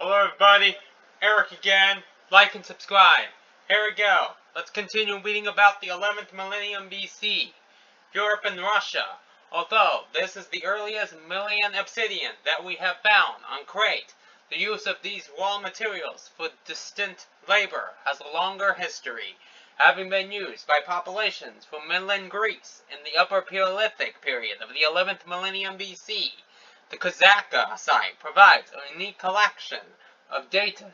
Hello everybody, Eric again. Like and subscribe. Here we go. Let's continue reading about the 11th millennium BC, Europe and Russia. Although this is the earliest Malian obsidian that we have found on Crete, the use of these raw materials for distant labor has a longer history, having been used by populations from mainland Greece in the Upper Paleolithic period of the 11th millennium BC. The Kazaka site provides a unique collection of data.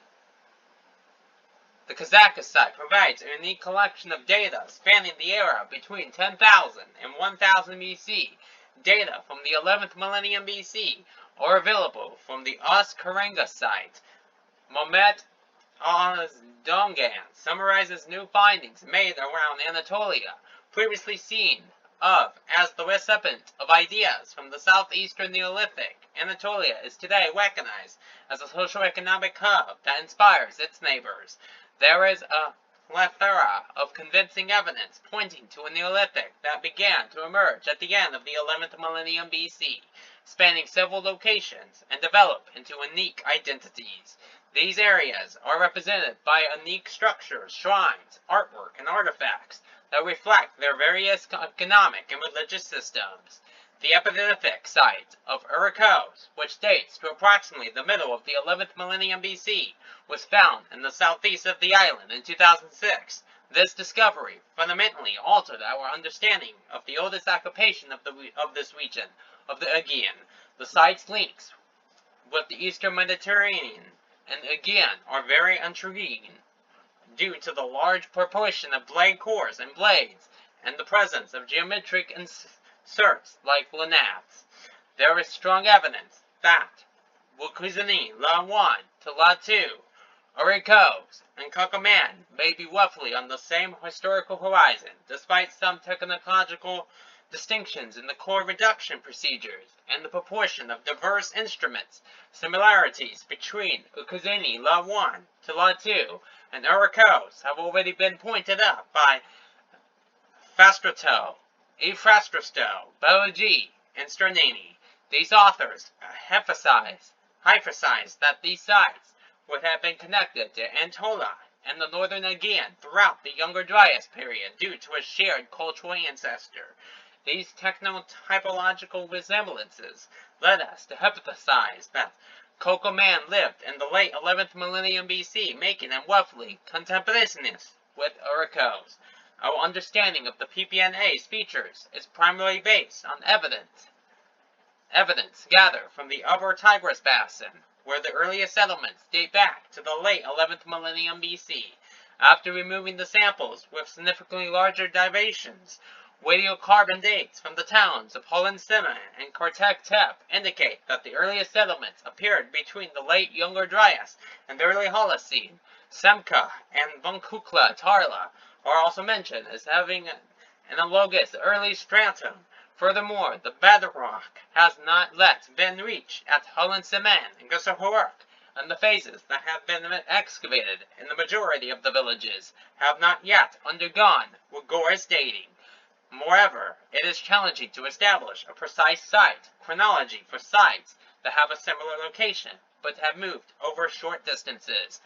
The Kazaka site provides a unique collection of data spanning the era between 10,000 and 1000 BC. Data from the 11th millennium BC are available from the Oskarenga site. Mehmet Ozdongan summarizes new findings made around Anatolia, previously seen of as the recipient of ideas from the southeastern Neolithic. Anatolia is today recognized as a socio-economic hub that inspires its neighbors. There is a plethora of convincing evidence pointing to a Neolithic that began to emerge at the end of the 11th millennium BC, spanning several locations and develop into unique identities. These areas are represented by unique structures, shrines, artwork, and artifacts that reflect their various economic and religious systems. The epitaphic site of Urukos, which dates to approximately the middle of the 11th millennium BC, was found in the southeast of the island in 2006. This discovery fundamentally altered our understanding of the oldest occupation of this region, of the Aegean. The site's links with the Eastern Mediterranean and Aegean are very intriguing, due to the large proportion of blade cores and blades, and the presence of geometric inserts like lanauths. There is strong evidence that Wukuzini La 1 to La 2, Urukos, and Kokoman may be roughly on the same historical horizon, despite some technological distinctions in the core reduction procedures and the proportion of diverse instruments. Similarities between Ukuzini La 1 to La 2 and Urukos have already been pointed out by Efrasto, Bailly, and Sternini. These authors emphasize that these sites would have been connected to Anatolia and the northern Aegean throughout the Younger Dryas period due to a shared cultural ancestor. These techno-typological resemblances led us to hypothesize that Kokoman lived in the late 11th millennium BC, making him roughly contemporaneous with Urukos. Our understanding of the PPNA's features is primarily based on evidence gathered from the Upper Tigris Basin, where the earliest settlements date back to the late 11th millennium BC. After removing the samples with significantly larger deviations, radiocarbon dates from the towns of Holland-Sima and Kartak-Tep indicate that the earliest settlements appeared between the late Younger Dryas and the early Holocene. Semka and Bunkukla-Tarla are also mentioned as having an analogous early stratum. Furthermore, the bedrock has not yet been reached at Holland-Siman and Gusahuark, and the phases that have been excavated in the majority of the villages have not yet undergone rigorous dating. Moreover, it is challenging to establish a precise site chronology for sites that have a similar location, but have moved over short distances,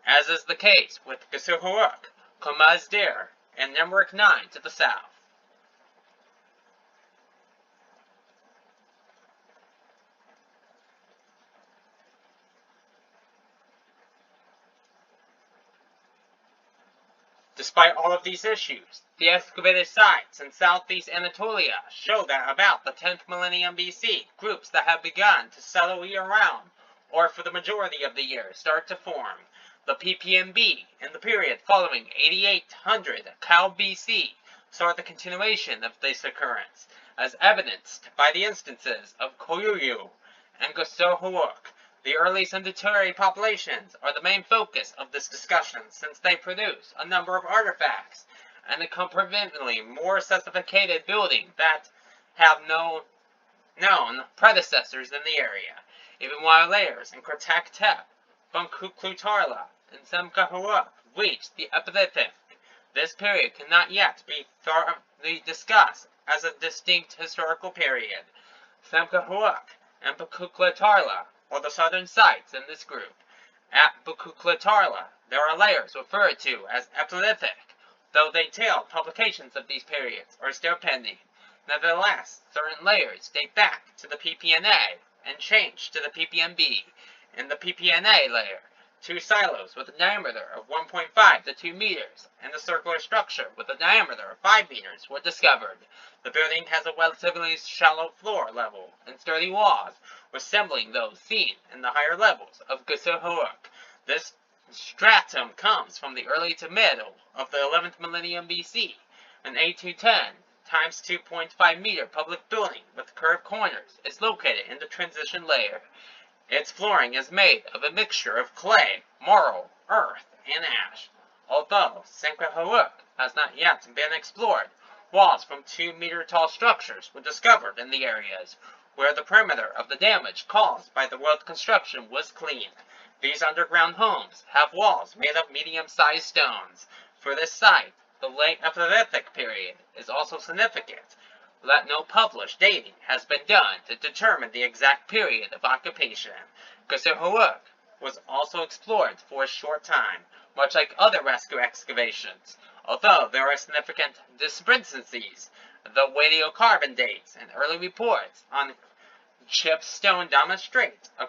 as is the case with Gusahuark, Komazdir, and Nemric 9 to the south. Despite all of these issues, the excavated sites in southeast Anatolia show that about the 10th millennium BC, groups that have begun to settle year-round, or for the majority of the year, start to form. The PPMB, in the period following 8800 Cal BC, saw the continuation of this occurrence, as evidenced by the instances of Koyuyu and Gusahuark. The early sedentary populations are the main focus of this discussion, since they produce a number of artifacts and a comparatively more sophisticated building that have no known predecessors in the area. Even while layers in Kartak-Tep, Bunkuklu-Tarla, and Semkahuark reached the epitaphic, this period cannot yet be thoroughly discussed as a distinct historical period. Semkahuark and Bunkuklu-Tarla or the southern sites in this group, At Bukukletarla, there are layers referred to as Epiphytic, though detailed publications of these periods are still pending. Nevertheless, certain layers date back to the PPNA and change to the PPNB. In the PPNA layer, 2 silos with a diameter of 1.5 to 2 meters and a circular structure with a diameter of 5 meters were discovered. The building has a relatively shallow floor level and sturdy walls, resembling those seen in the higher levels of Gusur-Huruk. This stratum comes from the early to middle of the 11th millennium BC. An 8-10 times 2.5 meter public building with curved corners is located in the transition layer. Its flooring is made of a mixture of clay, marl, earth, and ash. Although Senkaharuk has not yet been explored, walls from 2-meter-tall structures were discovered in the areas where the perimeter of the damage caused by the road construction was cleaned. These underground homes have walls made of medium-sized stones. For this site, the late Epiphytic period is also significant, that no published dating has been done to determine the exact period of occupation. Gusur-Huruk was also explored for a short time, much like other rescue excavations, although there are significant discrepancies. The radiocarbon dates and early reports on chipped stone demonstrate a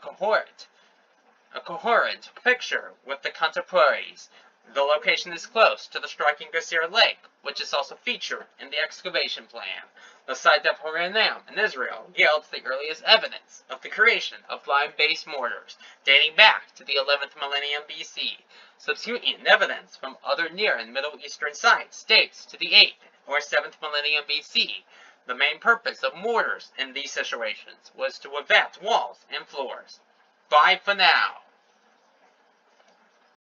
coherent picture with the contemporaries. The location is close to the striking Gusir Lake, which is also featured in the excavation plan. The site of Horanam in Israel yields the earliest evidence of the creation of lime-based mortars, dating back to the 11th millennium BC. Subsequent evidence from other Near and Middle Eastern sites dates to the 8th or 7th millennium BC. The main purpose of mortars in these situations was to prevent walls and floors. Bye for now.